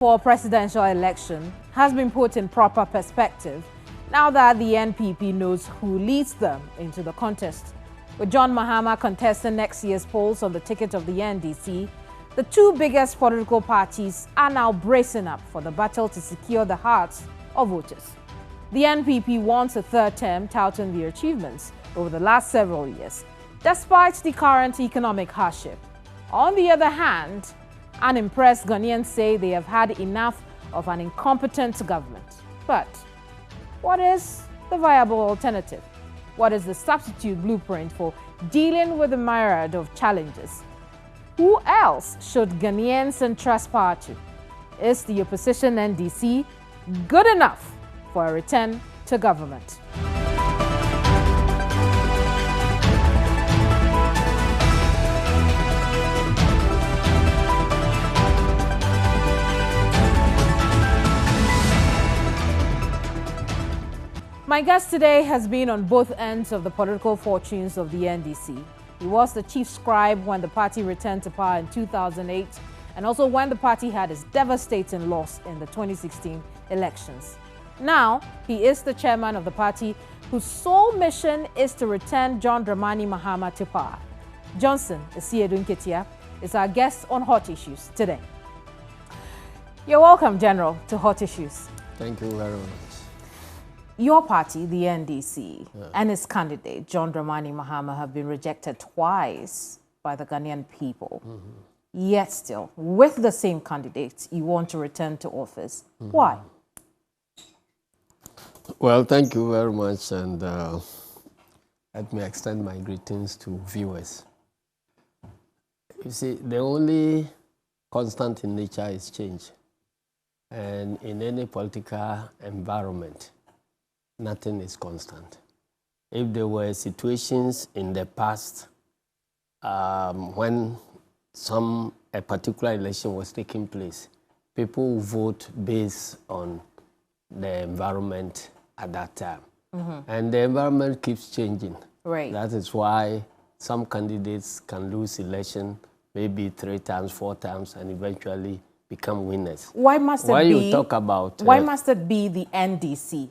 for presidential election has been put in proper perspective now that the NPP knows who leads them into the contest. With John Mahama contesting next year's polls on the ticket of the NDC, the two biggest political parties are now bracing up for the battle to secure the hearts of voters. The NPP wants a third term, touting their achievements over the last several years, despite the current economic hardship. On the other hand, unimpressed Ghanaians say they have had enough of an incompetent government. But what is the viable alternative? What is the substitute blueprint for dealing with the myriad of challenges? Who else should Ghanaians entrust power to? Is the opposition NDC good enough for a return to government? My guest today has been on both ends of the political fortunes of the NDC. He was the chief scribe when the party returned to power in 2008 and also when the party had its devastating loss in the 2016 elections. Now, he is the chairman of the party whose sole mission is to return John Dramani Mahama to power. Johnson Asiedu Nketia is our guest on Hot Issues today. You're welcome, General, to Hot Issues. Thank you very much. Your party, the NDC, and its candidate, John Dramani Mahama, have been rejected twice by the Ghanaian people. Yet still, with the same candidate, you want to return to office. Why? Well, thank you very much, and let me extend my greetings to viewers. You see, the only constant in nature is change. And in any political environment, nothing is constant. If there were situations in the past when a particular election was taking place, people vote based on the environment at that time. And the environment keeps changing. Right. That is why some candidates can lose election maybe 3 times, 4 times, and eventually become winners. Why must it Why be, you talk about... why must it be the NDC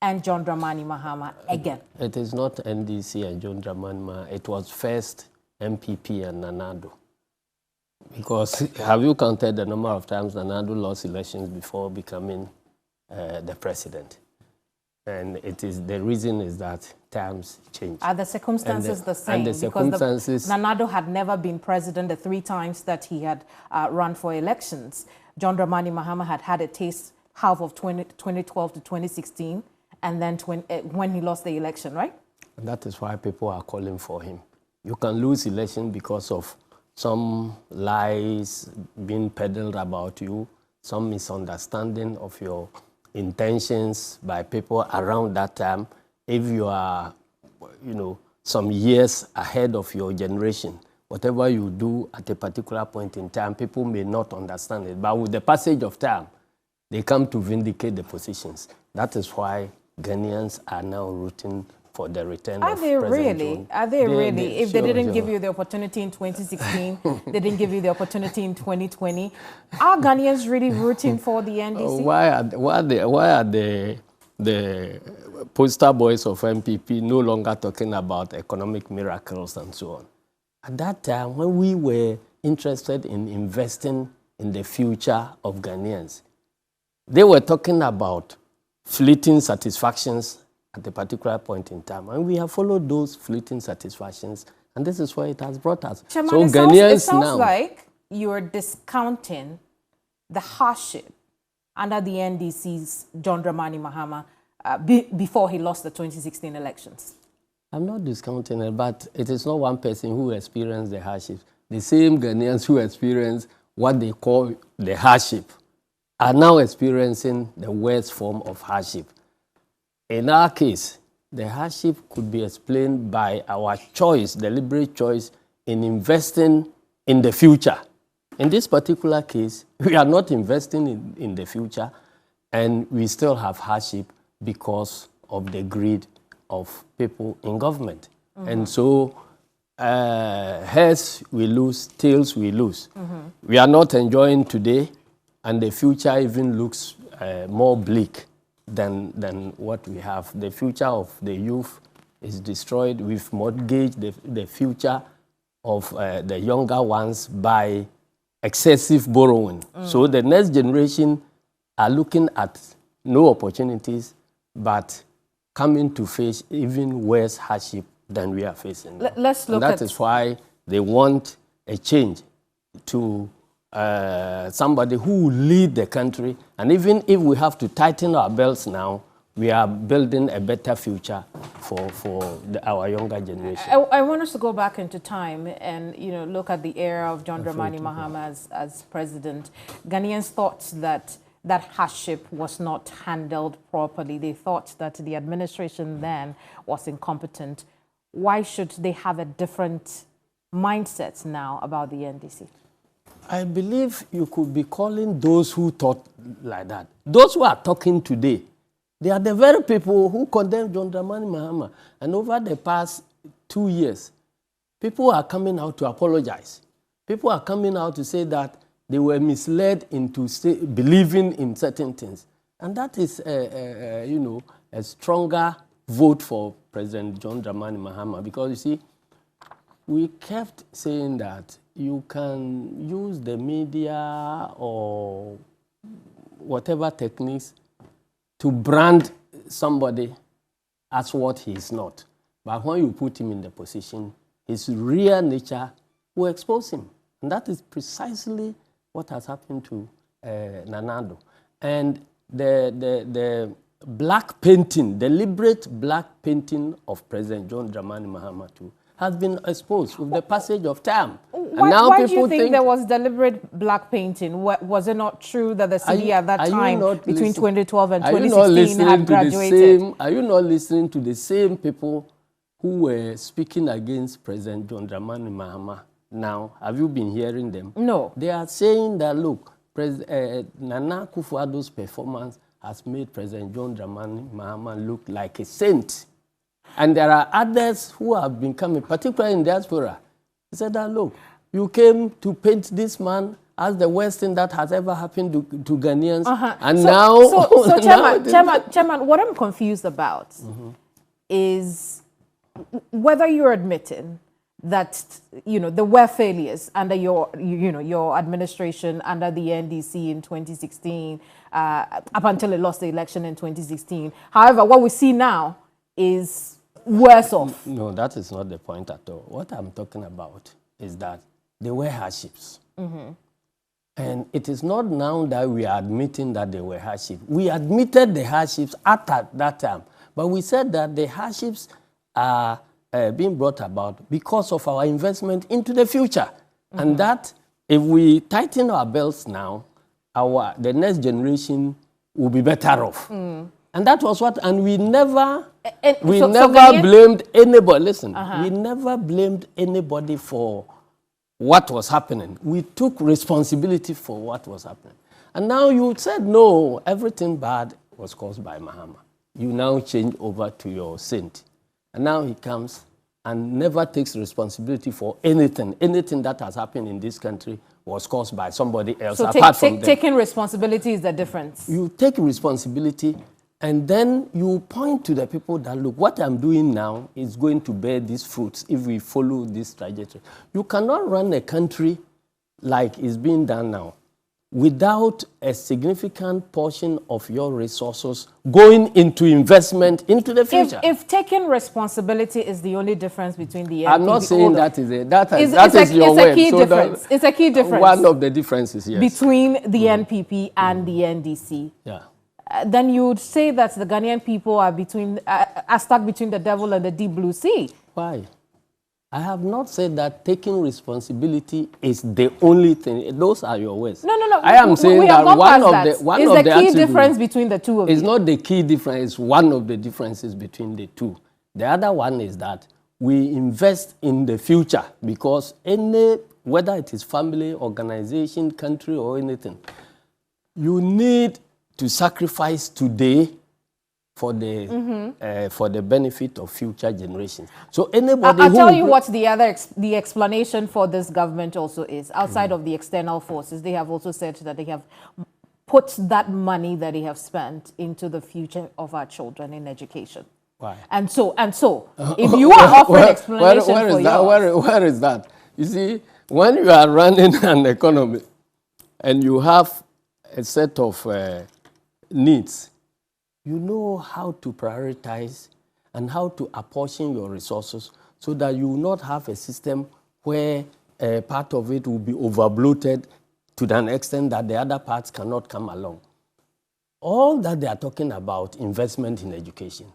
and John Dramani Mahama again? It is not NDC and John Dramani Mahama. It was first MPP and Nanado. Because have you counted the number of times Nanado lost elections before becoming the president? And the reason is that times change. Are the circumstances the same? And the circumstances... Nanado had never been president the 3 times that he had run for elections. John Dramani Mahama had had a taste half of 2012 to 2016, and then when he lost the election, right? And that is why people are calling for him. You can lose election because of some lies being peddled about you, some misunderstanding of your intentions by people around that time. If you are, some years ahead of your generation, whatever you do at a particular point in time, people may not understand it. But with the passage of time, they come to vindicate the positions. That is why Ghanaians are now rooting for the return of President John. Are they really? If they didn't give you the opportunity in 2016, they didn't give you the opportunity in 2020, are Ghanaians really rooting for the NDC? Why are the poster boys of MPP no longer talking about economic miracles and so on? At that time, when we were interested in investing in the future of Ghanaians, they were talking about fleeting satisfactions at a particular point in time. And we have followed those fleeting satisfactions, and this is where it has brought us. Chairman, so it sounds like you're discounting the hardship under the NDC's John Dramani Mahama before he lost the 2016 elections. I'm not discounting it, but it is not one person who experienced the hardship. The same Ghanaians who experienced what they call the hardship are now experiencing the worst form of hardship. In our case, the hardship could be explained by our choice, deliberate choice, in investing in the future. In this particular case, we are not investing in the future, and we still have hardship because of the greed of people in government. And so heads we lose, tails we lose. We are not enjoying today, and the future even looks more bleak than what we have. The future of the youth is destroyed. We've mortgaged the future of the younger ones by excessive borrowing. So the next generation are looking at no opportunities, but coming to face even worse hardship than we are facing now. Let's look at... That is why they want a change to somebody who will lead the country. And even if we have to tighten our belts now, we are building a better future for our younger generation. I want us to go back into time and look at the era of John Dramani Mahama as president. Ghanaians thought that hardship was not handled properly. They thought that the administration then was incompetent. Why should they have a different mindset now about the NDC? I believe you could be calling those who thought like that. Those who are talking today, they are the very people who condemned John Dramani Mahama. And over the past 2 years, people are coming out to apologize. People are coming out to say that they were misled into believing in certain things. And that is, a stronger vote for President John Dramani Mahama. Because, you see, we kept saying that you can use the media or whatever techniques to brand somebody as what he is not. But when you put him in the position, his real nature will expose him. And that is precisely what has happened to Nanado. And the black painting, deliberate black painting of President John Dramani Mahama too, has been exposed with the passage of time. Why do you think there was deliberate black painting? Was it not true that the city at that time, between 2012 and 2016, had graduated? Are you not listening to the same people who were speaking against President John Dramani Mahama now? Have you been hearing them? No. They are saying that, look, Nana Akufo-Addo's performance has made President John Dramani Mahama look like a saint. And there are others who have been coming, particularly in diaspora. He said that, look, you came to paint this man as the worst thing that has ever happened to Ghanaians. And Chairman, what I'm confused about is whether you're admitting that, there were failures under your administration, under the NDC in 2016, up until it lost the election in 2016. However, what we see now is worse off. No, that is not the point at all. What I'm talking about is that there were hardships. And it is not now that we are admitting that there were hardships. We admitted the hardships at that time. But we said that the hardships are being brought about because of our investment into the future. And that if we tighten our belts now, the next generation will be better off. And that was what, and we never blamed anybody. Listen, we never blamed anybody for what was happening. We took responsibility for what was happening. And now you said, no, everything bad was caused by Mahama. You now change over to your saint. And now he comes and never takes responsibility for anything. Anything that has happened in this country was caused by somebody else, so apart from them. Taking responsibility is the difference. You take responsibility, and then you point to the people that, look, what I'm doing now is going to bear these fruits if we follow this trajectory. You cannot run a country like it's being done now without a significant portion of your resources going into investment into the future. If taking responsibility is the only difference between the NPP... I'm not saying that is it. That is your word. It's a key difference. One of the differences, yes. Between the NPP and the NDC. Yeah. Then you would say that the Ghanaian people are stuck between the devil and the deep blue sea. Why? I have not said that taking responsibility is the only thing. Those are your words. No. I am saying that one of the key difference between the two of you. It's not the key difference. It's one of the differences between the two. The other one is that we invest in the future because whether it is family, organization, country, or anything, you need to sacrifice today for the benefit of future generations. So anybody I'll tell you what the explanation for this government also is. Outside of the external forces, they have also said that they have put that money that he has spent into the future of our children in education? Why? And so, if you are offering explanation where for is that? yours. Where is that? You see, when you are running an economy and you have a set of needs, you know how to prioritize and how to apportion your resources so that you will not have a system where part of it will be overbloated to an extent that the other parts cannot come along. All that they are talking about, investment in education,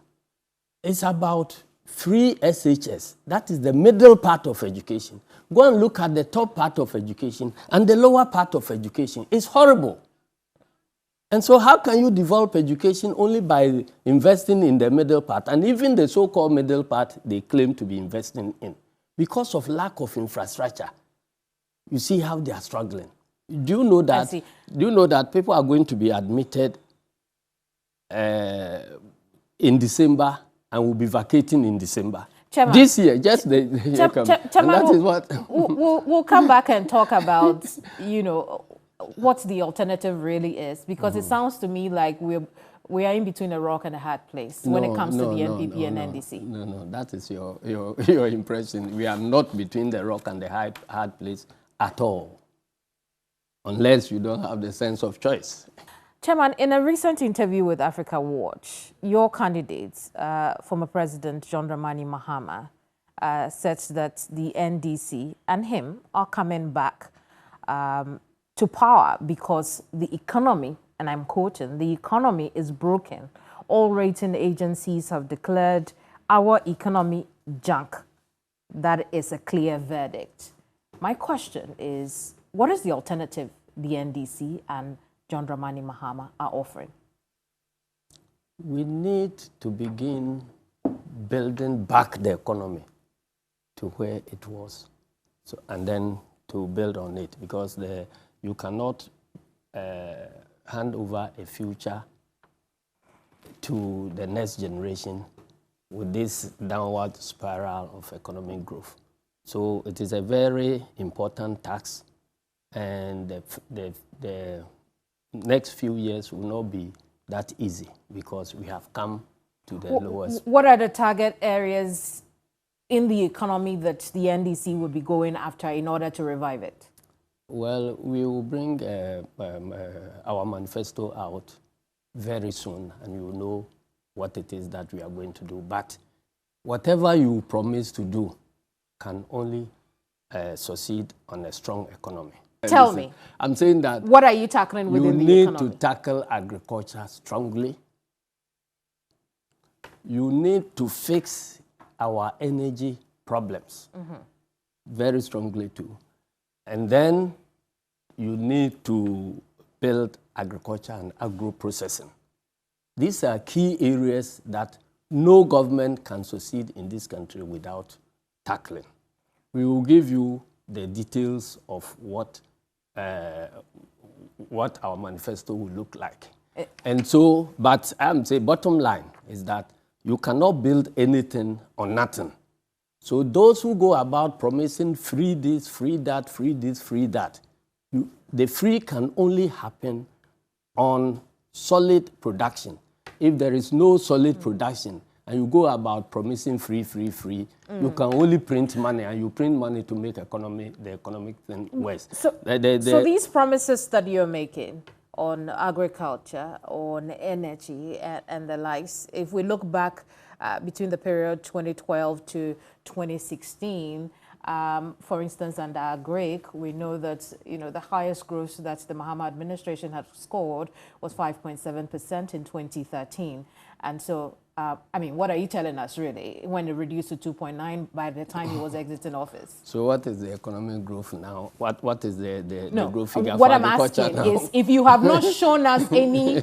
is about free SHS. That is the middle part of education. Go and look at the top part of education and the lower part of education. It's horrible. And so how can you develop education only by investing in the middle part? And even the so-called middle part, they claim to be investing in. Because of lack of infrastructure, you see how they are struggling. Do you know that people are going to be admitted in December and will be vacating in December? Chairman, this year, just the year coming. And that is what we'll come back and talk about, what the alternative really is, because it sounds to me like we are in between a rock and a hard place when it comes to the NPP and NDC. No, that is your impression. We are not between the rock and the hard place at all, unless you don't have the sense of choice. Chairman, in a recent interview with Africa Watch, your candidate, former President John Dramani Mahama, said that the NDC and him are coming back to power because the economy, and I'm quoting, the economy is broken. All rating agencies have declared our economy junk. That is a clear verdict. My question is, what is the alternative the NDC and John Dramani Mahama are offering? We need to begin building back the economy to where it was, and then to build on it, because you cannot hand over a future to the next generation with this downward spiral of economic growth. So it is a very important task, and the next few years will not be that easy because we have come to the lowest. What are the target areas in the economy that the NDC would be going after in order to revive it? Well, we will bring our manifesto out very soon, and you will know what it is that we are going to do. But whatever you promise to do can only succeed on a strong economy. Tell me. I'm saying that. What are you tackling within the economy? You need to tackle agriculture strongly. You need to fix our energy problems very strongly too. And then you need to build agriculture and agro-processing. These are key areas that no government can succeed in this country without tackling. We will give you the details of what our manifesto will look like. And so, but I'm saying bottom line is that you cannot build anything on nothing. So those who go about promising free this, free that, free this, free that, the free can only happen on solid production. If there is no solid production and you go about promising free, you can only print money, and you print money to make the economic thing worse. So these promises that you're making on agriculture, on energy, and the likes, if we look back between the period 2012 to 2016, for instance, under Agric, we know that the highest growth that the Mahama administration had scored was 5.7% in 2013, and so what are you telling us really when it reduced to 2.9 by the time he was exiting office? So what is the economic growth now? What is the growth figure what for I'm agriculture asking now? is, if you have not shown us any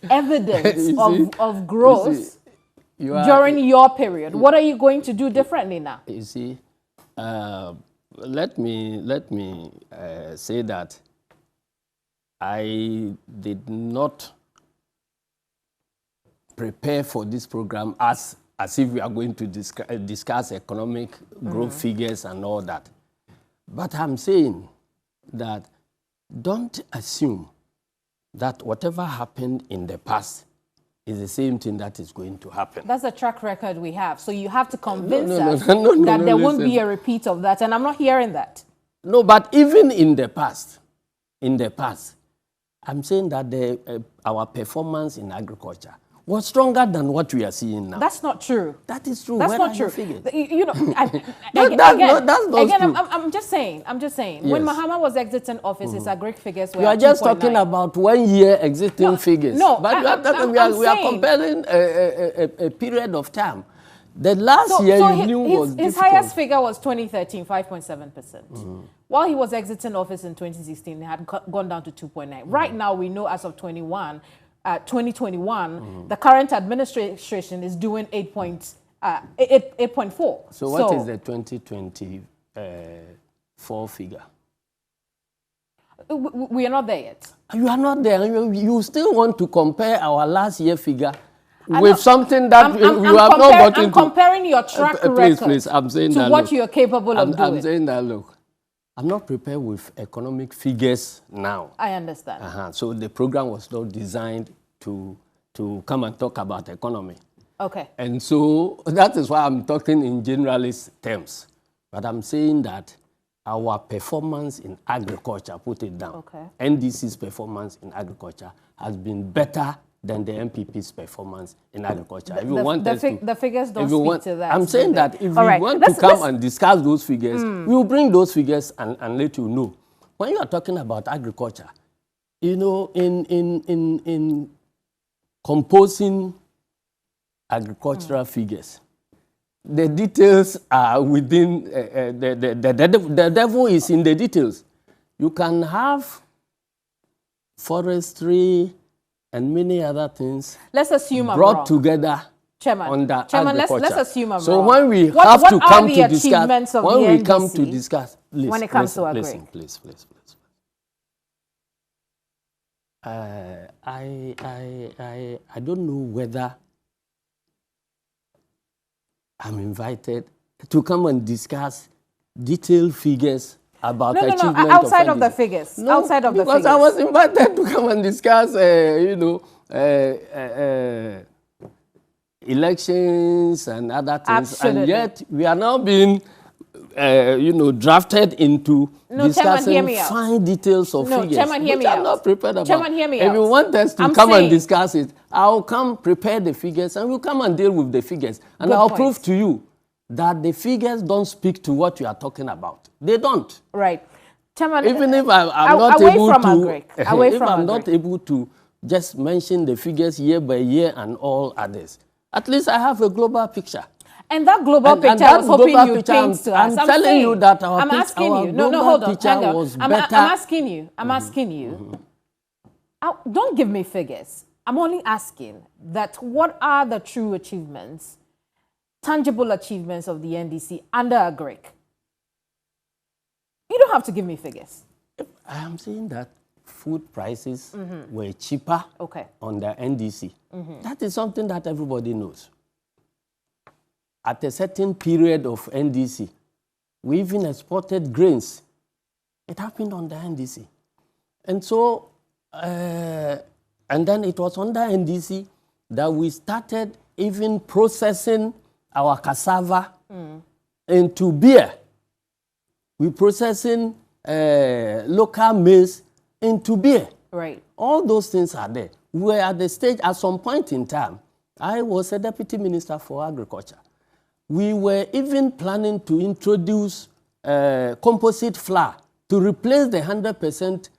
evidence of growth during your period, what are you going to do differently now? You see, let me say that I did not prepare for this program as if we are going to discuss economic growth figures and all that. But I'm saying that don't assume that whatever happened in the past is the same thing that is going to happen. That's a track record we have. So you have to convince us that there won't be a repeat of that. And I'm not hearing that. No, but even in the past, I'm saying that our performance in agriculture was stronger than what we are seeing now. That's not true. That is true. That's Where not are true. your figures? You know, that's not true. I'm just saying. Yes. When Mahama was exiting office, his agri figures were. You are just talking about 1 year exiting figures. No, but we are comparing a period of time. The last year you knew was his highest figure was 2013, 5.7%. While he was exiting office in 2016, it had gone down to 2.9. Right now, we know as of 2021, the current administration is doing 8.4. So what is the 2024 figure? We are not there yet. You are not there. You still want to compare our last year figure with something that we have not gotten I'm comparing your track record I'm saying to that, what look, you are capable of doing. I'm saying that, look, I'm not prepared with economic figures now. I understand. So the program was not designed to come and talk about economy. Okay. And so that is why I'm talking in generalist terms. But I'm saying that our performance in agriculture, put it down, NDC's performance in agriculture has been better than the MPP's performance in agriculture. The figures don't speak to that. I'm saying that if we want to come and discuss those figures, we will bring those figures and let you know. When you are talking about agriculture, you know, in composing agricultural figures, the details are within, the devil is in the details. You can have forestry and many other things brought together under agriculture. Let's assume I'm wrong. So when we what have to come are to the discuss, achievements of when the we NDC come to discuss, when it comes to agri? Listen, please. I don't know whether I'm invited to come and discuss detailed figures about achievement outside of the figures. No, outside of the because figures. I was invited to come and discuss, elections and other things. Absolutely. And yet we are now being, drafted into discussing fine details of figures, which I'm not prepared about. Chairman, hear me if you want us to come and discuss it, I'll come prepare the figures and we'll come and deal with the figures. And I'll prove to you that the figures don't speak to what you are talking about. They don't. Right. Chairman, even if I'm not able to just mention the figures year by year and all others, at least I have a global picture. And that global picture, I was hoping you paint to us. I'm telling you that our hold on, picture was better. I'm asking you. Don't give me figures. I'm only asking that what are the true achievements, tangible achievements of the NDC under a GRIC? You don't have to give me figures. I am saying that food prices were cheaper on the NDC. That is something that everybody knows. At a certain period of NDC, we even exported grains. It happened on the NDC. And so, and then it was on the NDC that we started even processing our cassava into beer. We're processing local maize into beer. Right. All those things are there. We were at the stage, at some point in time, I was a deputy minister for agriculture. We were even planning to introduce composite flour to replace the 100%,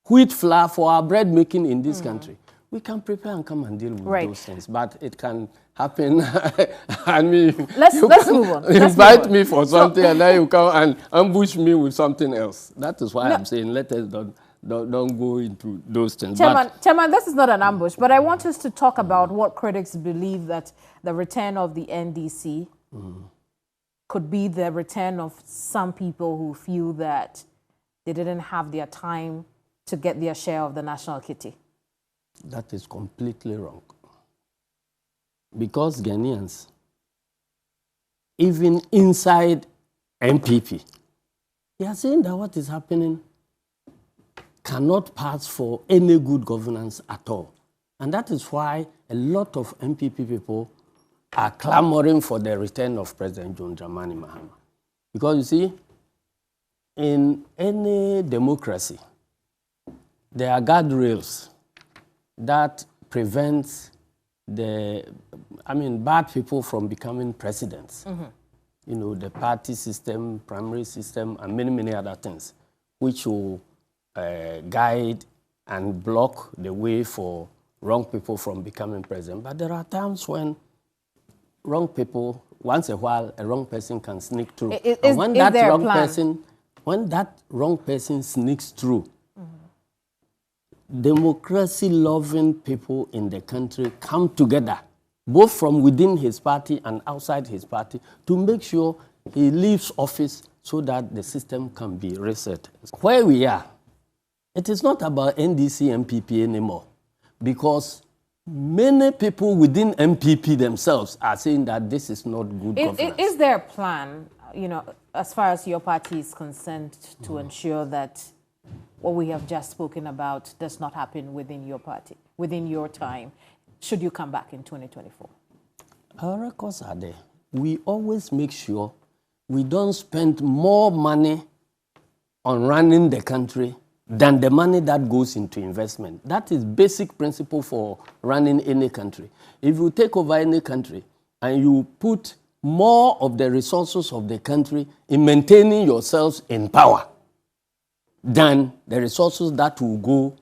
wheat flour for our bread making in this country. We can prepare and come and deal with those things, but it can happen. I mean, let's move on. Invite me for something and then you come and ambush me with something else. That is why I'm saying let us don't go into those things. Chairman, this is not an ambush, but I want us to talk about what critics believe that the return of the NDC could be the return of some people who feel that they didn't have their time to get their share of the national kitty. That is completely wrong. Because Ghanaians, even inside MPP, they are saying that what is happening cannot pass for any good governance at all. And that is why a lot of MPP people are clamoring for the return of President John Dramani Mahama. Because you see, in any democracy, there are guardrails that prevent bad people from becoming presidents. You know, the party system, primary system, and many, many other things, which will guide and block the way for wrong people from becoming president. But there are times when wrong people, once a while, a wrong person can sneak through. And when that wrong person sneaks through, democracy-loving people in the country come together, both from within his party and outside his party, to make sure he leaves office so that the system can be reset. Where we are, it is not about NDC MPP anymore, because many people within MPP themselves are saying that this is not good governance. Is there a plan, you know, as far as your party is concerned, to ensure that what we have just spoken about does not happen within your party, within your time, should you come back in 2024? Our records are there. We always make sure we don't spend more money on running the country than the money that goes into investment. That is basic principle for running any country. If you take over any country and you put more of the resources of the country in maintaining yourselves in power than the resources that will go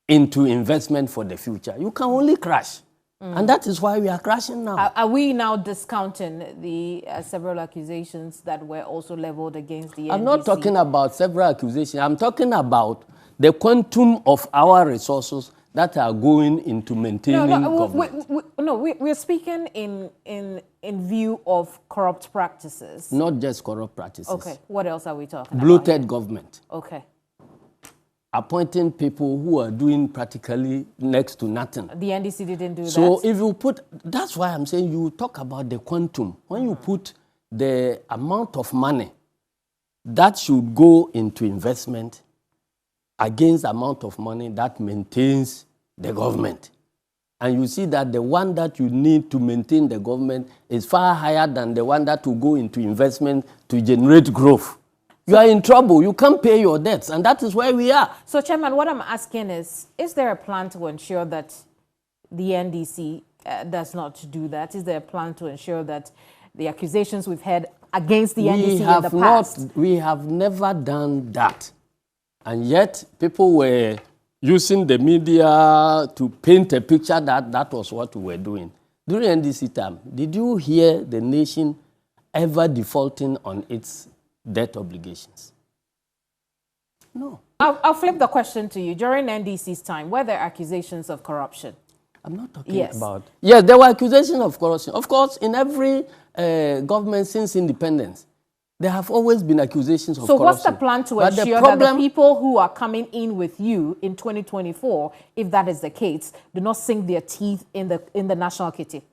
into investment for the future, you can only crash. And that is why we are crashing now. Are we now discounting the several accusations that were also leveled against the NDC? I'm not talking about several accusations. I'm talking about the quantum of our resources that are going into maintaining government. We're speaking in view of corrupt practices. Not just corrupt practices. Okay, what else are we talking about? Bloated government. Okay. Appointing people who are doing practically next to nothing. The NDC didn't do that. So if you put, that's why I'm saying you talk about the quantum. When you put the amount of money that should go into investment against the amount of money that maintains the government, and you see that the one that you need to maintain the government is far higher than the one that will go into investment to generate growth, you are in trouble. You can't pay your debts, and that is where we are. So, Chairman, what I'm asking is there a plan to ensure that the NDC does not do that? Is there a plan to ensure that the accusations we've had against the NDC in the past? We have never done that. And yet, people were using the media to paint a picture that that was what we were doing. During NDC time, did you hear the nation ever defaulting on its debt obligations? No. I'll flip the question to you. During NDC's time, were there accusations of corruption? I'm not talking about... Yes, there were accusations of corruption. Of course, in every government since independence, there have always been accusations of corruption. So what's the plan to ensure that the people who are coming in with you in 2024, if that is the case, do not sink their teeth in the national kitty?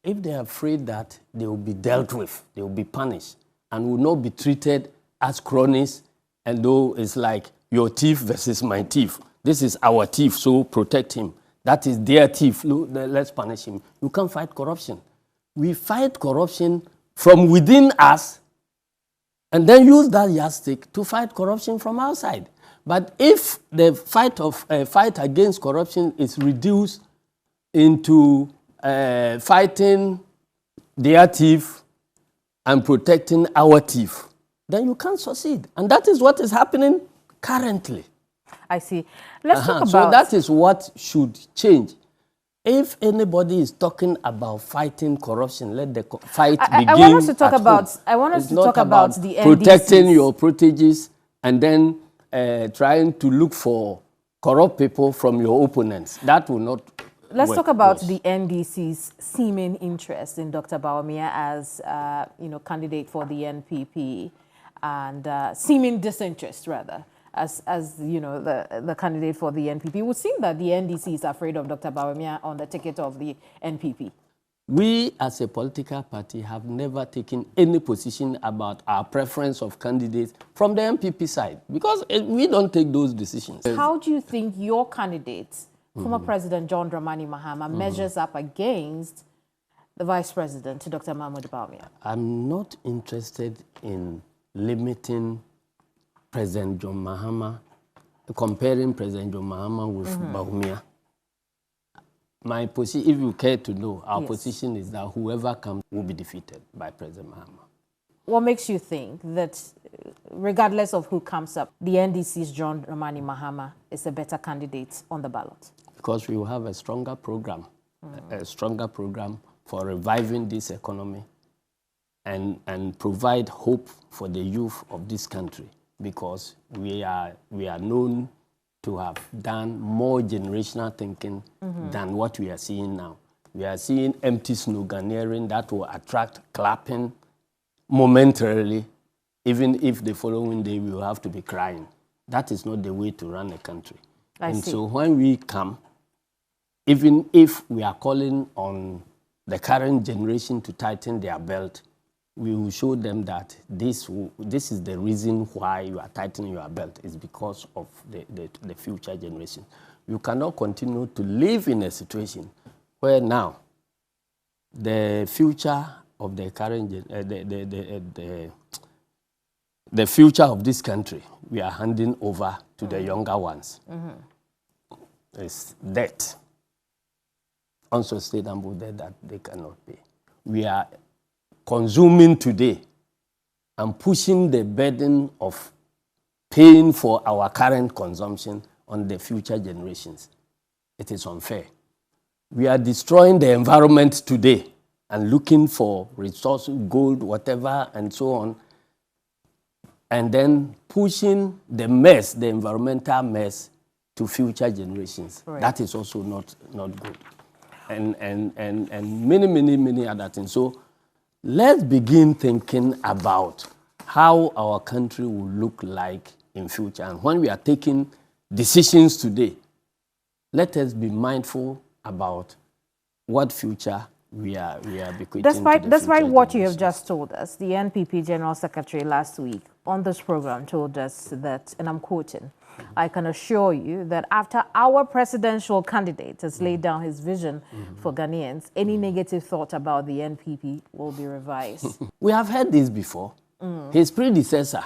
If they are afraid that they will be dealt with, they will be punished, and will not be treated as cronies, and though it's like your thief versus my thief. This is our thief, so protect him. That is their thief, let's punish him. You can't fight corruption. We fight corruption from within us, and then use that yardstick to fight corruption from outside. But if the fight against corruption is reduced into fighting their thief and protecting our thief, then you can't succeed. And that is what is happening currently. I see. Let's talk about... So that is what should change. If anybody is talking about fighting corruption, let the fight begin. I want us to talk about the NDCs. Protecting your proteges and then trying to look for corrupt people from your opponents. That will not Let's talk about the NDC's seeming interest in Dr. Bawumia as candidate for the NPP, and seeming disinterest rather as the candidate for the NPP. It would seem that the NDC is afraid of Dr. Bawumia on the ticket of the NPP. We, as a political party, have never taken any position about our preference of candidates from the NPP side, because we don't take those decisions. How do you think your candidate, former President John Dramani Mahama, measures up against the Vice President, Dr. Mahmoud Bawumia? I'm not interested in limiting President John Mahama, comparing President John Mahama with Bawumia. My position, if you care to know, our position is that whoever comes will be defeated by President Mahama. What makes you think that, regardless of who comes up, the NDC's John Dramani Mahama is a better candidate on the ballot? Because we will have a stronger program, for reviving this economy and provide hope for the youth of this country, because we are known to have done more generational thinking than what we are seeing now. We are seeing empty sloganeering that will attract clapping momentarily, even if the following day we will have to be crying. That is not the way to run a country. So when we come, even if we are calling on the current generation to tighten their belt, we will show them that this is the reason why you are tightening your belt. It's because of the future generation. You cannot continue to live in a situation where now the future of the current the future of this country we are handing over to the younger ones. It's debt, unsustainable debt that they cannot pay. We are consuming today and pushing the burden of paying for our current consumption on the future generations. It is unfair. We are destroying the environment today and looking for resources, gold, whatever, and so on, and then pushing the mess, the environmental mess, to future generations. Right. That is also not good. And many other things. So let's begin thinking about how our country will look like in future. And when we are taking decisions today, let us be mindful about what future we are bequeathing. Despite what you have just told us, the NPP General Secretary last week on this program told us that, and I'm quoting, I can assure you that after our presidential candidate has laid down his vision for Ghanaians, any negative thought about the NPP will be revised. We have heard this before. His predecessor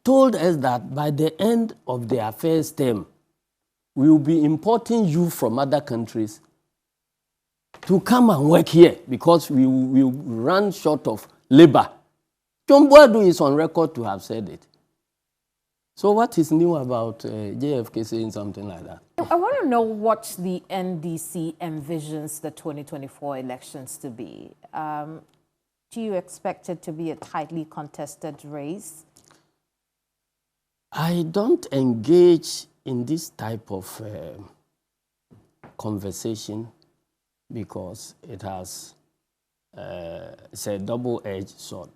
told us that by the end of their first term, we will be importing youth from other countries to come and work here because we will run short of labor. John Boadu is on record to have said it. So what is new about JFK saying something like that? I want to know what the NDC envisions the 2024 elections to be. Do you expect it to be a tightly contested race? I don't engage in this type of conversation because it's a double-edged sword.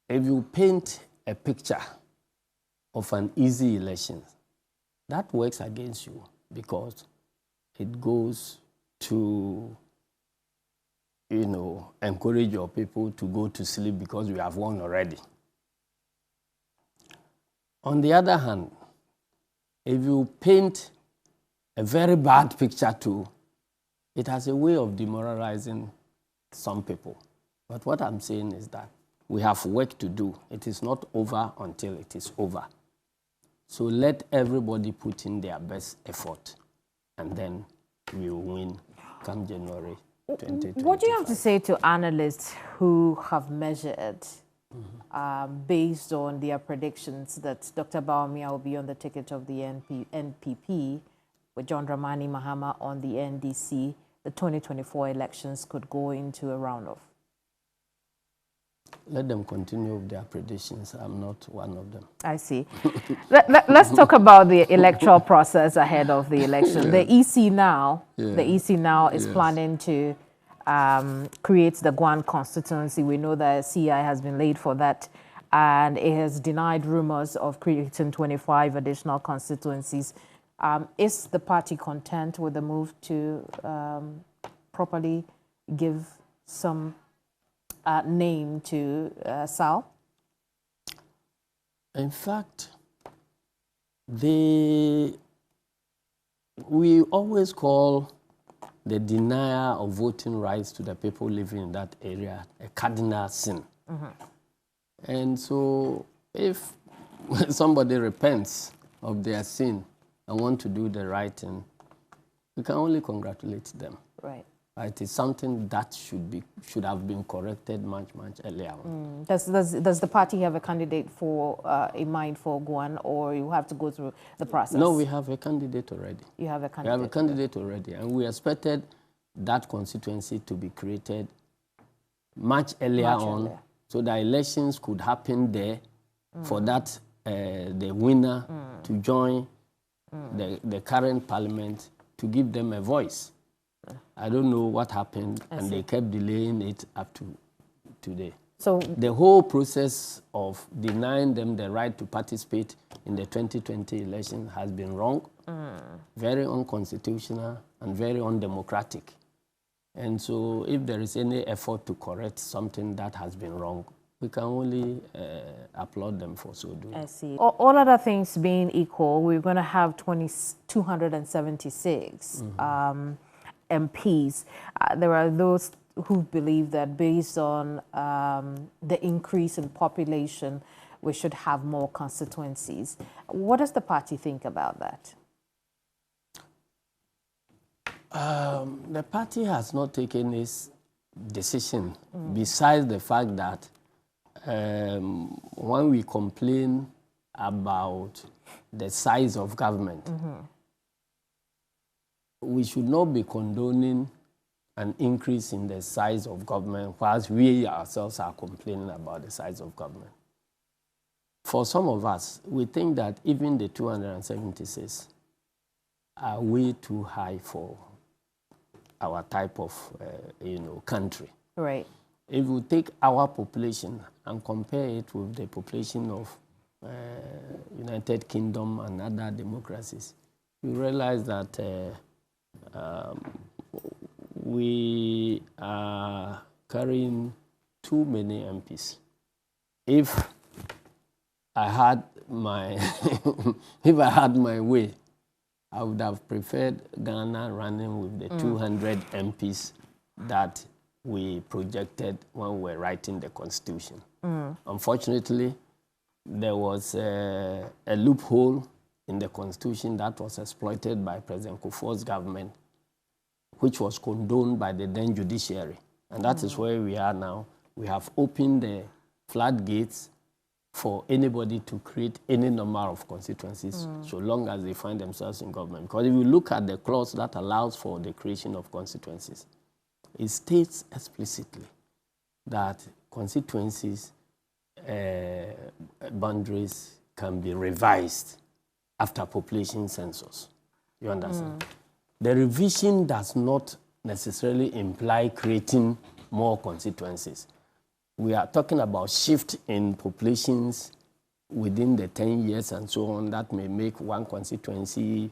If you paint a picture of an easy election, that works against you because it goes to, encourage your people to go to sleep because we have won already. On the other hand, if you paint a very bad picture too, it has a way of demoralizing some people. But what I'm saying is that we have work to do. It is not over until it is over. So let everybody put in their best effort, and then we will win come January 2025. What do you have to say to analysts who have measured, based on their predictions, that Dr. Bawumia will be on the ticket of the NPP, with John Dramani Mahama on the NDC? The 2024 elections could go into a round-off. Let them continue with their predictions. I'm not one of them. I see. Let's talk about the electoral process ahead of the election. The EC now, is planning to create the Guan constituency. We know that CI has been laid for that, and it has denied rumors of creating 25 additional constituencies. Is the party content with the move to properly give some name to Sal? In fact, we always call the denial of voting rights to the people living in that area a cardinal sin. And so if somebody repents of their sin and want to do the right thing, we can only congratulate them. Right. It is something that should have been corrected much earlier on. Does the party have a candidate for in mind for Guan, or you have to go through the process? No, we have a candidate already. You have a candidate. We have a candidate already, and we expected that constituency to be created much earlier, so that elections could happen there for that the winner to join the current parliament to give them a voice. I don't know what happened, and they kept delaying it up to today. So the whole process of denying them the right to participate in the 2020 election has been wrong, very unconstitutional, and very undemocratic. And so if there is any effort to correct something that has been wrong, we can only applaud them for so doing. I see. All other things being equal, we're going to have 276 MPs. There are those who believe that based on the increase in population, we should have more constituencies. What does the party think about that? The party has not taken this decision, besides the fact that when we complain about the size of government, we should not be condoning an increase in the size of government whilst we ourselves are complaining about the size of government. For some of us, we think that even the 276 are way too high for our type of country. Right. If we take our population and compare it with the population of United Kingdom and other democracies, we realize that we are carrying too many MPs. If I had my way, I would have preferred Ghana running with the 200 MPs that we projected when we were writing the Constitution. Unfortunately, there was a loophole in the Constitution that was exploited by President Kufuor's government, which was condoned by the then judiciary. And that is where we are now. We have opened the floodgates for anybody to create any number of constituencies, so long as they find themselves in government. Because if you look at the clause that allows for the creation of constituencies, it states explicitly that constituencies boundaries can be revised after population census. You understand? The revision does not necessarily imply creating more constituencies. We are talking about shift in populations within the 10 years and so on that may make one constituency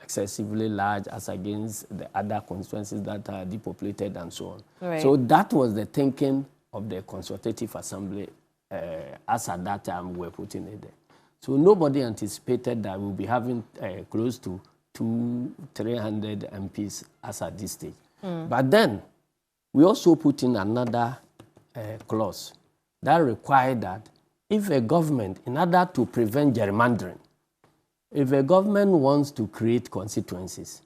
excessively large as against the other constituencies that are depopulated and so on. Right. So that was the thinking of the Consultative Assembly as at that time we were putting it there. So nobody anticipated that we'll be having close to 300 MPs as at this stage. But then we also put in another clause that required that if a government, in order to prevent gerrymandering, if a government wants to create constituencies,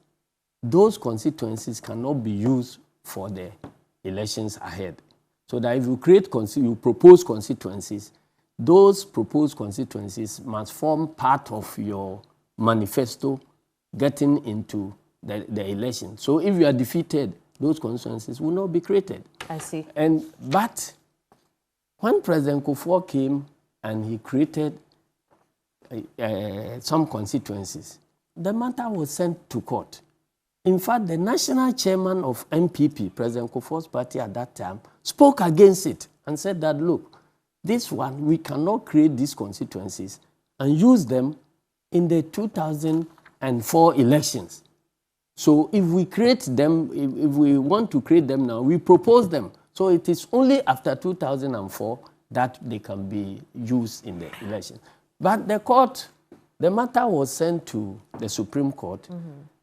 those constituencies cannot be used for the elections ahead. So that if you you propose constituencies, those proposed constituencies must form part of your manifesto getting into the election. So if you are defeated, those constituencies will not be created. I see. But when President Kufuor came and he created some constituencies, the matter was sent to court. In fact, the national chairman of MPP, President Kufuor's party at that time, spoke against it and said that, look, this we cannot create these constituencies and use them in the 2022 and 4 elections. So if we create them, if we want to create them now, we propose them. So it is only after 2004 that they can be used in the election. But the court, the matter was sent to the Supreme Court,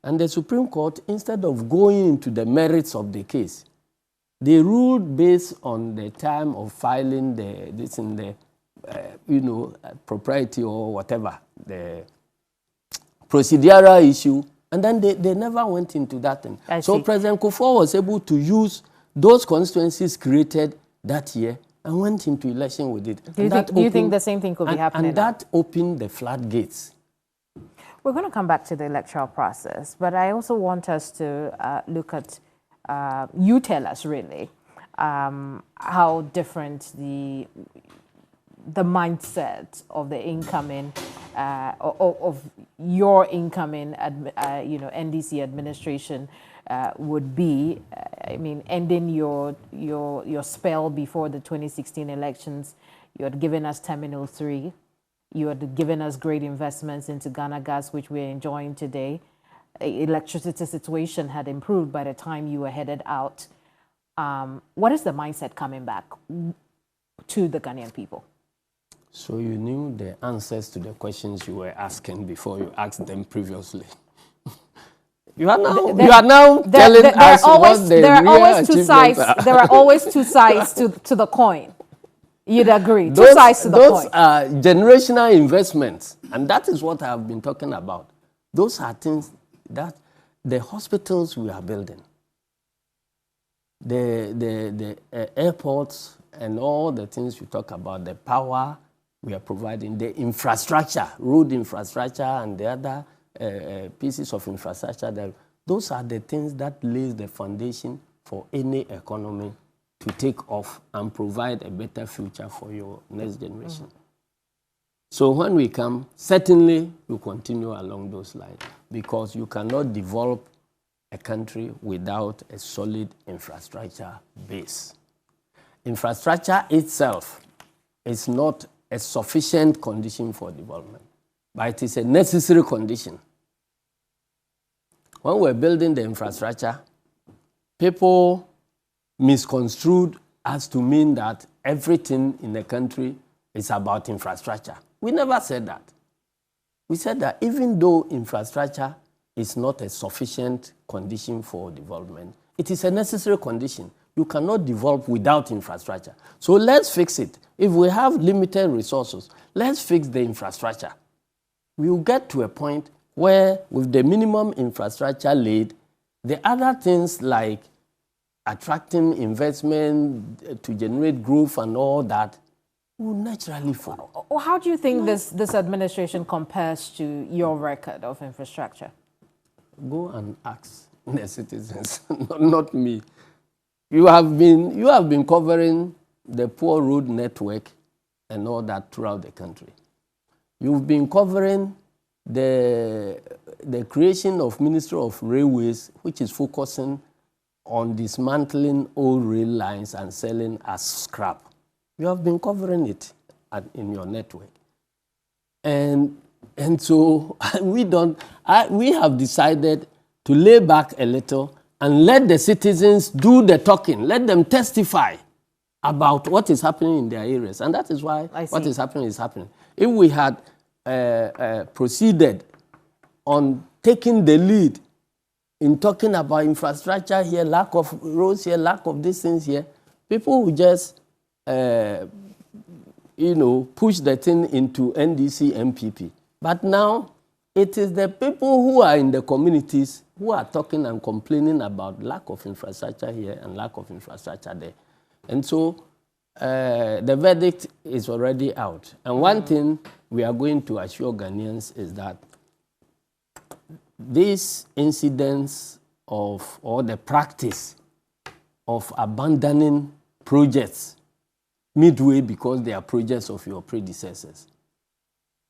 and the Supreme Court, instead of going into the merits of the case, they ruled based on the time of filing the propriety or whatever, the procedural issue, and then they never went into that thing. So President Kufuor was able to use those constituencies created that year and went into election with it. Do you think the same thing could be happening? And that opened the floodgates. We're going to come back to the electoral process, but I also want us to look at, you tell us really, how different the mindset of the incoming, of your incoming, NDC administration would be. I mean, ending your spell before the 2016 elections, you had given us Terminal 3. You had given us great investments into Ghana Gas, which we're enjoying today. The electricity situation had improved by the time you were headed out. What is the mindset coming back to the Ghanaian people? So you knew the answers to the questions you were asking before you asked them previously. You are now telling us what the real achievements are. There are always two sides to the coin. You'd agree. Two sides to the coin. Those are generational investments, and that is what I have been talking about. Those are things that the hospitals we are building, the airports, and all the things we talk about, the power we are providing, the infrastructure, road infrastructure, and the other pieces of infrastructure. Those are the things that lays the foundation for any economy to take off and provide a better future for your next generation. So when we come, certainly we continue along those lines, because you cannot develop a country without a solid infrastructure base. Infrastructure itself is not a sufficient condition for development, but it is a necessary condition. When we're building the infrastructure, people misconstrued as to mean that everything in the country is about infrastructure. We never said that. We said that even though infrastructure is not a sufficient condition for development, it is a necessary condition. You cannot develop without infrastructure. So let's fix it. If we have limited resources, let's fix the infrastructure. We will get to a point where, with the minimum infrastructure laid, the other things like attracting investment to generate growth and all that will naturally follow. How do you think this administration compares to your record of infrastructure? Go and ask the citizens, not me. You have been covering the poor road network and all that throughout the country. You've been covering the creation of Ministry of Railways, which is focusing on dismantling old rail lines and selling as scrap. You have been covering it in your network. And so we have decided to lay back a little and let the citizens do the talking. Let them testify about what is happening in their areas. And that is why what is happening is happening. If we had proceeded on taking the lead in talking about infrastructure here, lack of roads here, lack of these things here, people would just, push the thing into NDC MPP. But now, it is the people who are in the communities who are talking and complaining about lack of infrastructure here and lack of infrastructure there. And so, the verdict is already out. And one thing we are going to assure Ghanaians is that these incidents or the practice of abandoning projects midway because they are projects of your predecessors,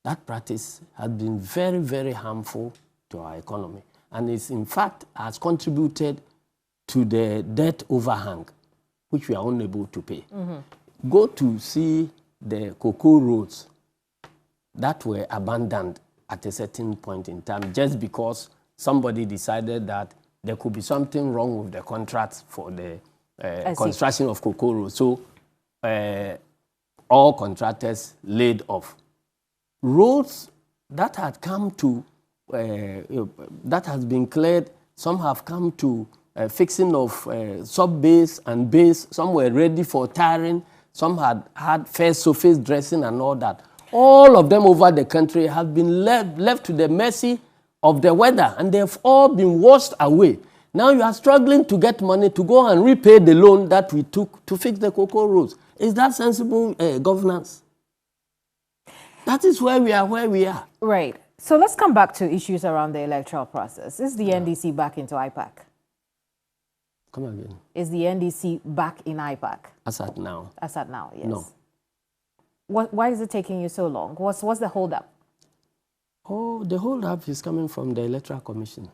that practice has been very, very harmful to our economy. And it's in fact has contributed to the debt overhang, which we are unable to pay. Go to see the cocoa roads that were abandoned at a certain point in time just because somebody decided that there could be something wrong with the contracts for the construction of cocoa roads. So all contractors laid off. Roads that had come to, that has been cleared, some have come to fixing of sub-base and base, some were ready for tarring, some had first surface dressing and all that. All of them over the country have been left to the mercy of the weather, and they've all been washed away. Now you are struggling to get money to go and repay the loan that we took to fix the cocoa roads. Is that sensible governance? That is where we are. Right. So let's come back to issues around the electoral process. Is the NDC back into IPAC? Come again. Is the NDC back in IPAC? As at now. As at now, yes. No. Why is it taking you so long? What's the holdup? Oh, the holdup is coming from the Electoral Commission.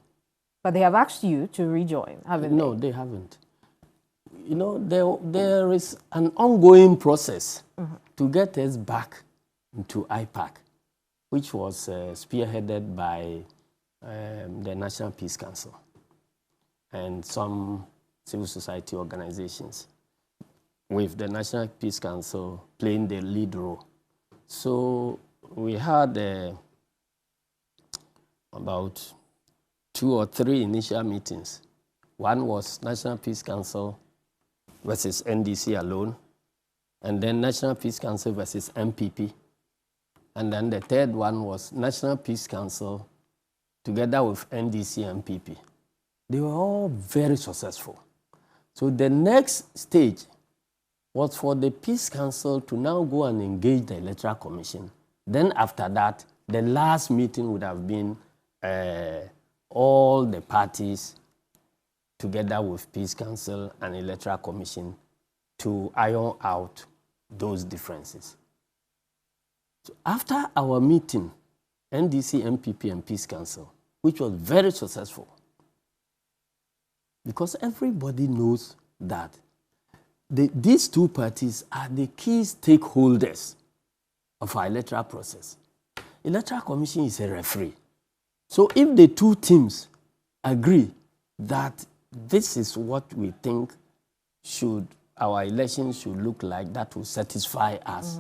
But they have asked you to rejoin, haven't they? No, they haven't. You know, there is an ongoing process to get us back into IPAC, which was spearheaded by the National Peace Council and some civil society organizations, with the National Peace Council playing the lead role. So we had about 2 or 3 initial meetings. One was National Peace Council versus NDC alone, and then National Peace Council versus MPP. And then the third one was National Peace Council together with NDC and MPP. They were all very successful. So the next stage was for the Peace Council to now go and engage the Electoral Commission. Then after that, the last meeting would have been all the parties together with Peace Council and Electoral Commission to iron out those differences. So after our meeting, NDC, MPP, and Peace Council, which was very successful, because everybody knows that these two parties are the key stakeholders of our electoral process. Electoral Commission is a referee. So if the two teams agree that this is what we think our elections should look like, that will satisfy us,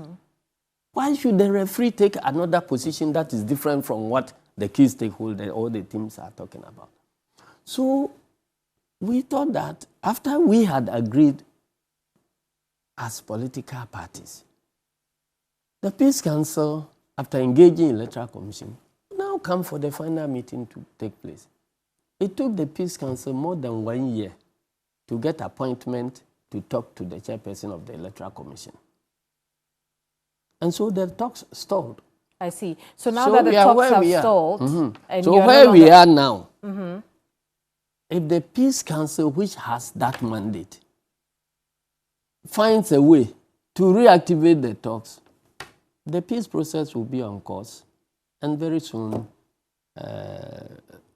why should the referee take another position that is different from what the key stakeholder or the teams are talking about? So we thought that after we had agreed as political parties, the Peace Council, after engaging Electoral Commission, now come for the final meeting to take place. It took the Peace Council more than 1 year to get appointment to talk to the chairperson of the Electoral Commission. And so the talks stalled. I see. So now that the talks have stalled, and so where we are now, if the Peace Council, which has that mandate, finds a way to reactivate the talks, the peace process will be on course, and very soon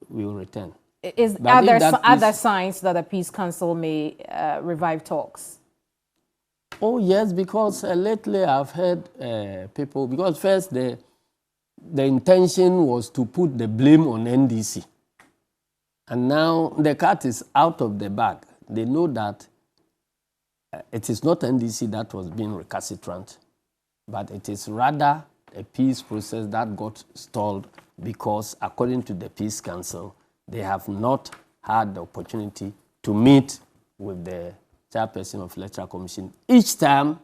we will return. Are there other signs that the Peace Council may revive talks? Oh, yes, because lately I've heard people, because first the intention was to put the blame on NDC. And now the cat is out of the bag. They know that it is not NDC that was being recalcitrant, but it is rather a peace process that got stalled because, according to the Peace Council, they have not had the opportunity to meet with the chairperson of Electoral Commission. Each time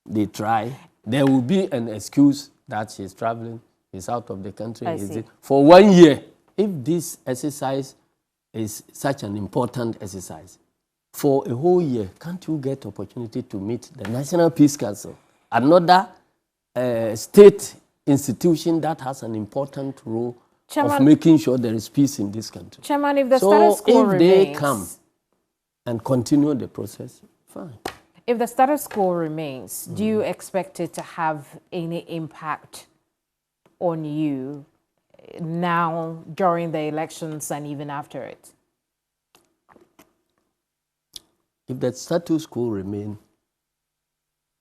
they try, there will be an excuse that she's traveling, he's out of the country. For 1 year, if this exercise is such an important exercise, for a whole year, can't you get opportunity to meet the National Peace Council, another state institution that has an important role of making sure there is peace in this country? Chairman, if the status quo remains, they come and continue the process, fine. If the status quo remains, do you expect it to have any impact on you now, during the elections, and even after it? If the status quo remains,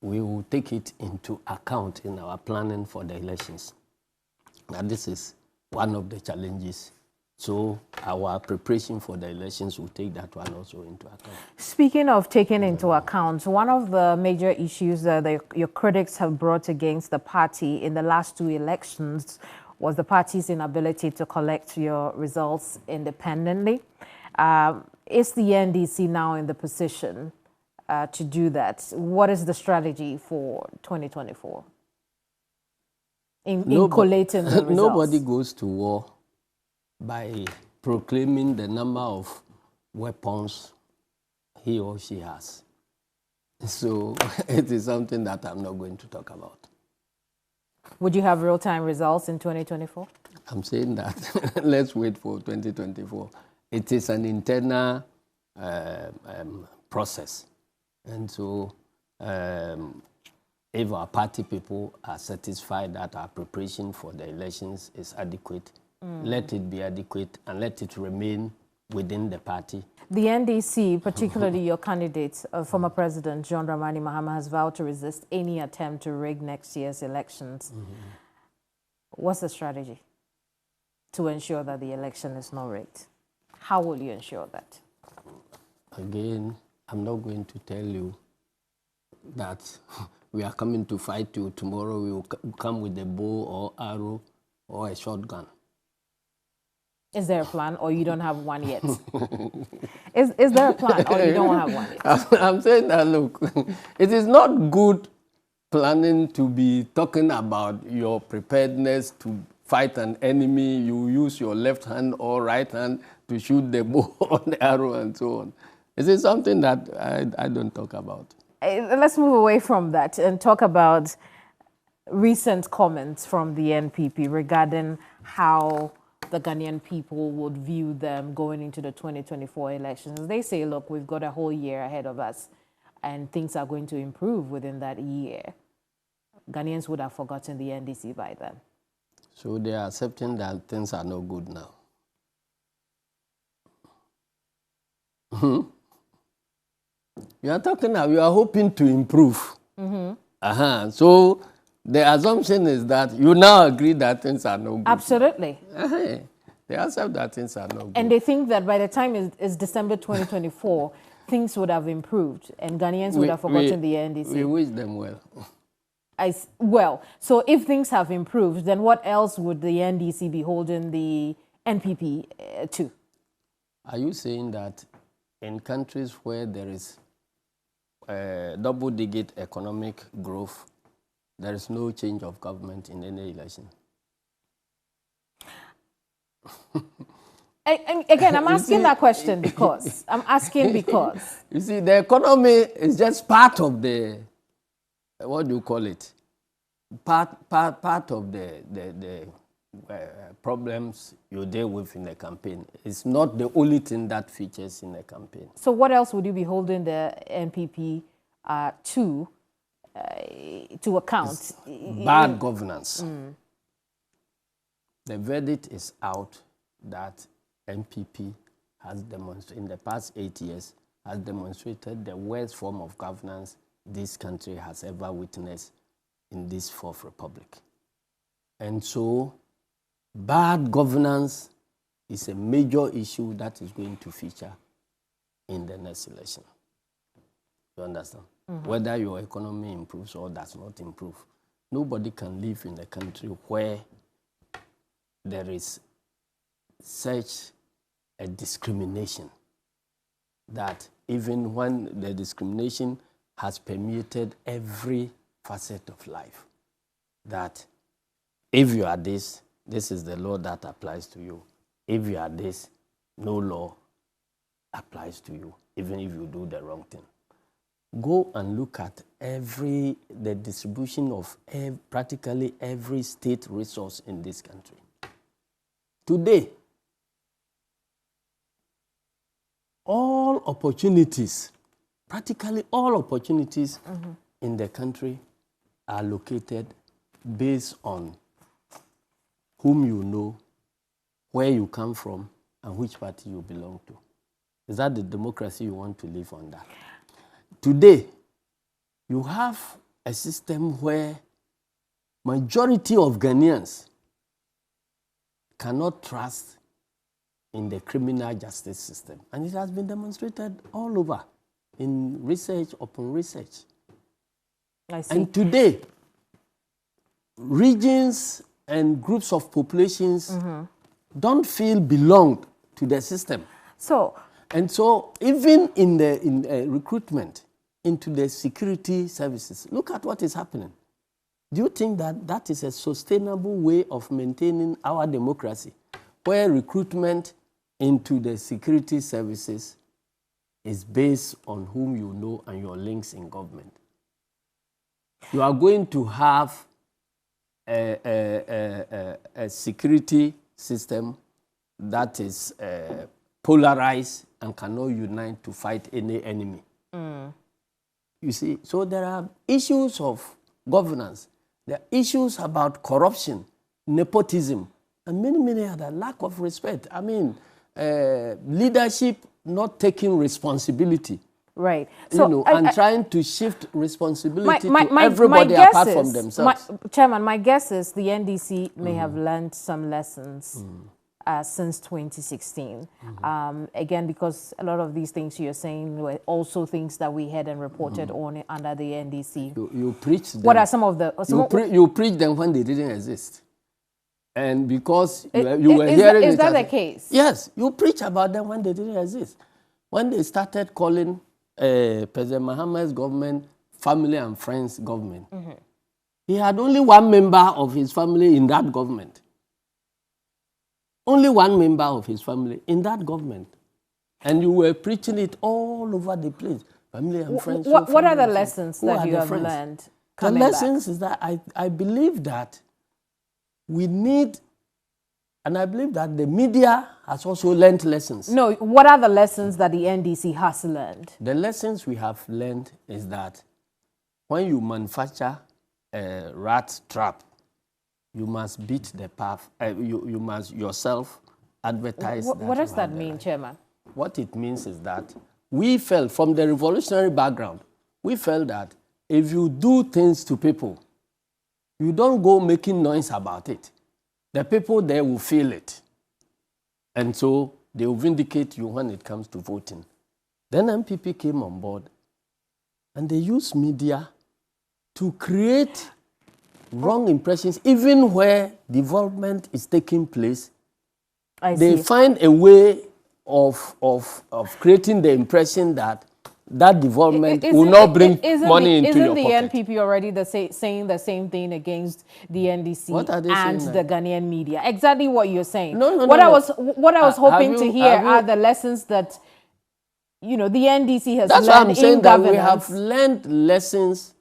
we will take it into account in our planning for the elections. And this is one of the challenges. So our preparation for the elections will take that one also into account. Speaking of taking into account, one of the major issues that your critics have brought against the party in the last 2 elections was the party's inability to collect your results independently. Is the NDC now in the position to do that? What is the strategy for 2024 in collating the results? Nobody goes to war by proclaiming the number of weapons he or she has. So it is something that I'm not going to talk about. Would you have real-time results in 2024? I'm saying that let's wait for 2024. It is an internal process. And so if our party people are satisfied that our preparation for the elections is adequate, let it be adequate and let it remain within the party. The NDC, particularly your candidate, former President John Dramani Mahama, has vowed to resist any attempt to rig next year's elections. What's the strategy to ensure that the election is not rigged? How will you ensure that? Again, I'm not going to tell you that we are coming to fight you. Tomorrow we will come with a bow or arrow or a shotgun. Is there a plan, or you don't have one yet? Is there a plan, or you don't have one yet? I'm saying that, look, it is not good planning to be talking about your preparedness to fight an enemy. You use your left hand or right hand to shoot the bow or the arrow and so on. It is something that I don't talk about. Let's move away from that and talk about recent comments from the NPP regarding how the Ghanaian people would view them going into the 2024 elections. They say, look, we've got a whole year ahead of us and things are going to improve within that year. Ghanaians would have forgotten the NDC by then. So they are accepting that things are not good now. You are talking now, you are hoping to improve. So the assumption is that you now agree that things are not good. Absolutely. They accept that things are not good. And they think that by the time it's December 2024, things would have improved and Ghanaians would have forgotten the NDC. We wish them well. Well, so if things have improved, then what else would the NDC be holding the NPP to? Are you saying that in countries where there is double-digit economic growth, there is no change of government in any election? Again, I'm asking that question because you see, the economy is just part of the, what do you call it? Part of the problems you deal with in a campaign. It's not the only thing that features in a campaign. So what else would you be holding the NPP to account? It's bad governance. The verdict is out that NPP has demonstrated, in the past 8 years, has demonstrated the worst form of governance this country has ever witnessed in this Fourth Republic. And so, bad governance is a major issue that is going to feature in the next election. You understand? Whether your economy improves or does not improve, nobody can live in a country where there is such a discrimination that even when the discrimination has permeated every facet of life, that if you are this, this is the law that applies to you. If you are this, no law applies to you, even if you do the wrong thing. Go and look at the distribution of practically every state resource in this country. Today, all opportunities, practically all opportunities in the country are located based on whom you know, where you come from, and which party you belong to. Is that the democracy you want to live under? Today, you have a system where majority of Ghanaians cannot trust in the criminal justice system. And it has been demonstrated all over in research upon research. I see. And today, regions and groups of populations don't feel belonged to the system. And so even in the recruitment into the security services, look at what is happening. Do you think that that is a sustainable way of maintaining our democracy, where recruitment into the security services is based on whom you know and your links in government? You are going to have a security system that is polarized and cannot unite to fight any enemy. You see, so there are issues of governance. There are issues about corruption, nepotism, and many, many other, lack of respect. I mean, leadership not taking responsibility. Right. So, and trying to shift responsibility to everybody apart from themselves. Chairman, my guess is the NDC may have learned some lessons since 2016. Again, because a lot of these things you're saying were also things that we had and reported on under the NDC. You preach them. What are some of the... you preach them when they didn't exist. And because you were hearing it... Is that the case? Yes, you preach about them when they didn't exist. When they started calling President Mahama's government family and friends government, he had only one member of his family in that government. Only one member of his family in that government. And you were preaching it all over the place. Family and friends. What are the lessons that you have learned? The lessons is that I believe that we need, and I believe that the media has also learned lessons. No, what are the lessons that the NDC has learned? The lessons we have learned is that when you manufacture a rat trap, you must beat the path. You must yourself advertise. What does that mean, Chairman? What it means is that we felt, from the revolutionary background, we felt that if you do things to people, you don't go making noise about it. The people there will feel it. And so they will vindicate you when it comes to voting. Then MPP came on board and they used media to create wrong impressions, even where development is taking place. They find a way of creating the impression that development will not bring money into your pocket. Isn't the NPP already saying the same thing against the NDC and the Ghanaian media? Exactly what you're saying. What I was hoping to hear are the lessons that the NDC has learned in governance. That's what I'm saying, that we have learned lessons.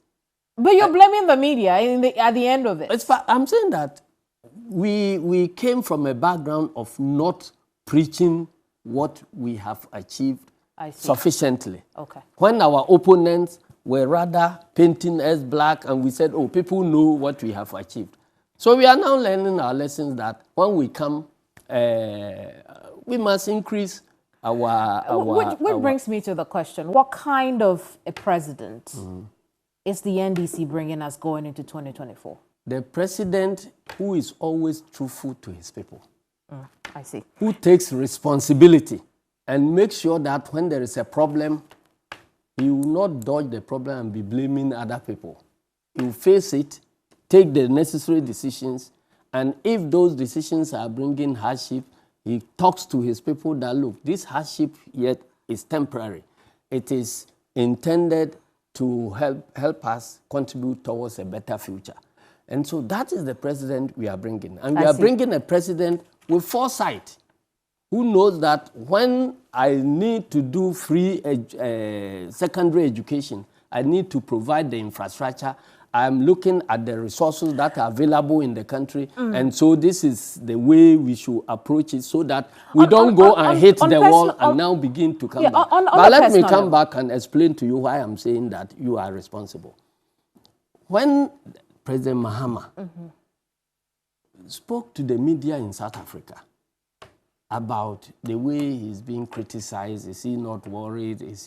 But you're blaming the media at the end of it. I'm saying that we came from a background of not preaching what we have achieved sufficiently. Okay. When our opponents were rather painting us black and we said, oh, people know what we have achieved. So we are now learning our lessons that when we come, we must increase Which brings me to the question, what kind of a president is the NDC bringing us going into 2024? The president who is always truthful to his people. I see. Who takes responsibility and makes sure that when there is a problem, he will not dodge the problem and be blaming other people. He will face it, take the necessary decisions, and if those decisions are bringing hardship, he talks to his people that, look, this hardship yet is temporary. It is intended to help us contribute towards a better future. And so that is the president we are bringing. And we are bringing a president with foresight, who knows that when I need to do free secondary education, I need to provide the infrastructure. I'm looking at the resources that are available in the country. And so this is the way we should approach it so that we don't go and hit the wall and now begin to come back. But let me come back and explain to you why I'm saying that you are responsible. When President Mahama spoke to the media in South Africa about the way he's being criticized, is he not worried? Does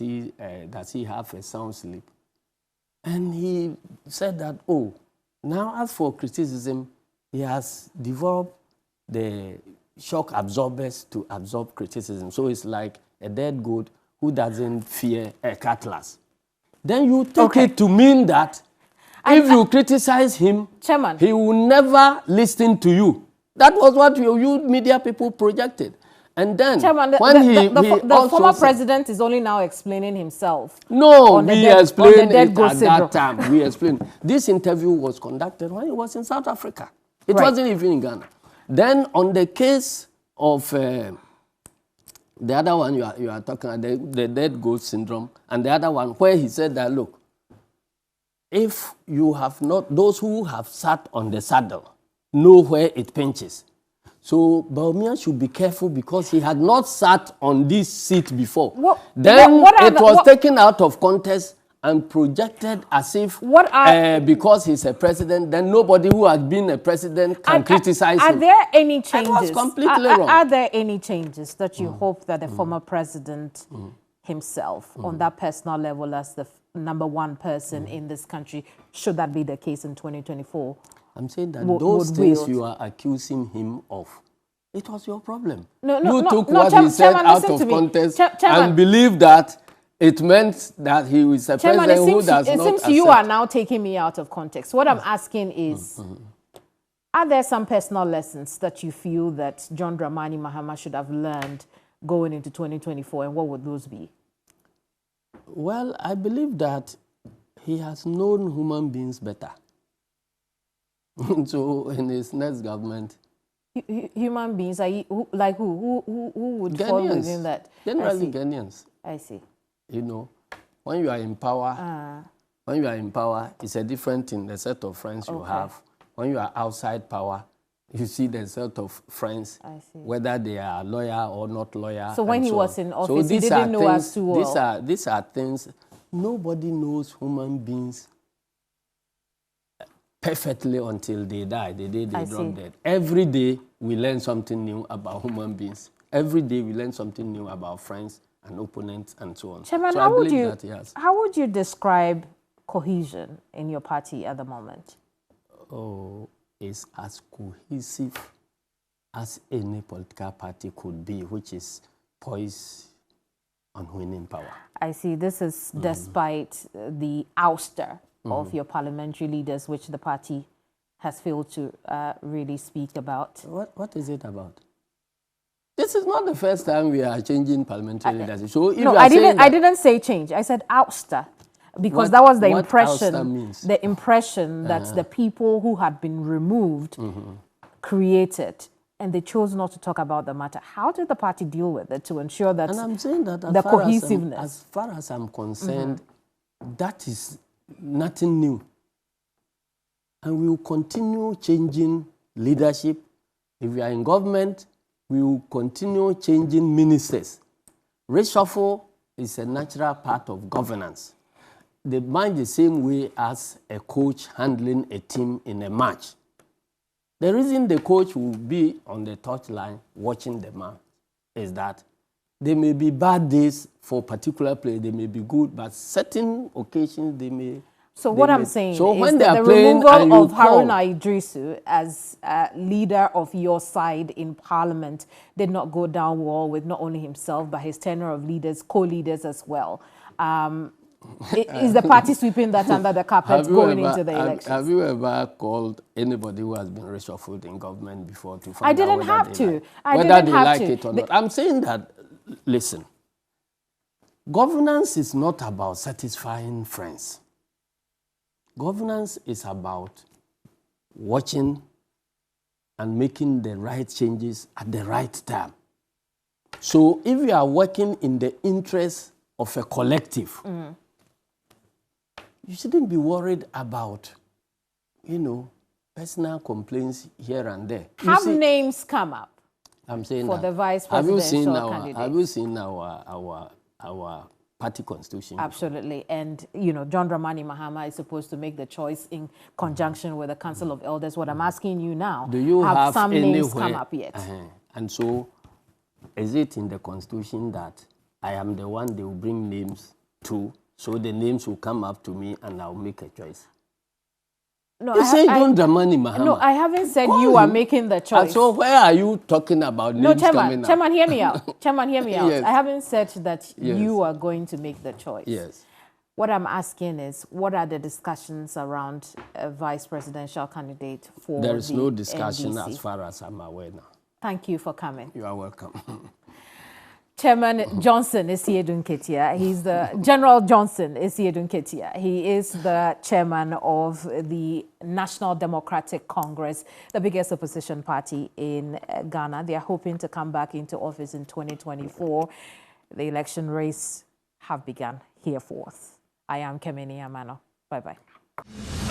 he have a sound sleep? And he said that, oh, now as for criticism, he has developed the shock absorbers to absorb criticism. So it's like a dead goat who doesn't fear a cutlass. Then you take it to mean that if you criticize him, Chairman, he will never listen to you. That was what you media people projected. And then Chairman, the former president is only now explaining himself. No, we explained it at that time. We explained. This interview was conducted when he was in South Africa. It wasn't even in Ghana. Then on the case of the other one you are talking about, the dead goat syndrome, and the other one where he said that, look, if you have not, those who have sat on the saddle know where it pinches. So Bawumia should be careful because he had not sat on this seat before. It was taken out of context and projected as if because he's a president, then nobody who has been a president can criticize him. Are there any changes? That was completely wrong. Are there any changes that you hope that the former president himself, on that personal level as the number one person in this country, should that be the case in 2024? I'm saying that those things you are accusing him of, it was your problem. You took what he said out of context and believed that it meant that he was a president who does not accept. It seems you are now taking me out of context. What I'm asking is, are there some personal lessons that you feel that John Dramani Mahama should have learned going into 2024, and what would those be? Well, I believe that he has known human beings better. So in his next government, human beings, like who would Ghanaians, fall within that? Generally Ghanaians. I see. You know, when you are in power, it's a different thing, the set of friends you have. When you are outside power, you see the set of friends, whether they are lawyer or not lawyer. So when he was in office, he didn't know us too well. These are things, nobody knows human beings perfectly until they die, the day they drop dead. Every day we learn something new about human beings. Every day we learn something new about friends and opponents and so on. Chairman, how would you describe cohesion in your party at the moment? Oh, it's as cohesive as any political party could be, which is poised on winning power. I see. This is despite the ouster of your parliamentary leaders, which the party has failed to really speak about. What is it about? This is not the first time we are changing parliamentary leadership. So if I didn't say change. I said ouster, because that was the impression. The impression that the people who had been removed created, and they chose not to talk about the matter. How did the party deal with it to ensure that? And I'm saying that the cohesiveness. As far as I'm concerned, that is nothing new. And we will continue changing leadership. If we are in government, we will continue changing ministers. Reshuffle is a natural part of governance. They mind the same way as a coach handling a team in a match. The reason the coach will be on the touchline watching the match is that there may be bad days for particular players, they may be good, but certain occasions they may. So what I'm saying is that the removal of Haruna Idrisu as leader of your side in Parliament did not go down well with not only himself, but his tenure of leaders, co-leaders as well. Is the party sweeping that under the carpet going into the elections? Have you ever called anybody who has been reshuffled in government before to find out whether they like it or not? I'm saying that, listen, governance is not about satisfying friends. Governance is about watching and making the right changes at the right time. So if you are working in the interest of a collective, you shouldn't be worried about, personal complaints here and there. Have names come up? I'm saying for the vice presidential candidate. Have you seen our party constitution? Absolutely. And, John Dramani Mahama is supposed to make the choice in conjunction with the Council of Elders. What I'm asking you now, do you have some names come up yet? And so, is it in the constitution that I am the one they will bring names to, so the names will come up to me and I'll make a choice? No, You say you don't Dramani Mahama. No, I haven't said Call you are him. making the choice. So where are you talking about names coming out? Chairman, hear me out. Chairman, hear me out. Yes. I haven't said that Yes. you are going to make the choice. Yes. What I'm asking is, what are the discussions around a vice presidential candidate for There is the no discussion NDC? as far as I'm aware now. Thank you for coming. You are welcome. Chairman Johnson Asiedu Nketia. He's the General Johnson Asiedu Nketia. He is the chairman of the National Democratic Congress, the biggest opposition party in Ghana. They are hoping to come back into office in 2024. The election race have begun. Hereforth. I am Kemini Amano. Bye-bye.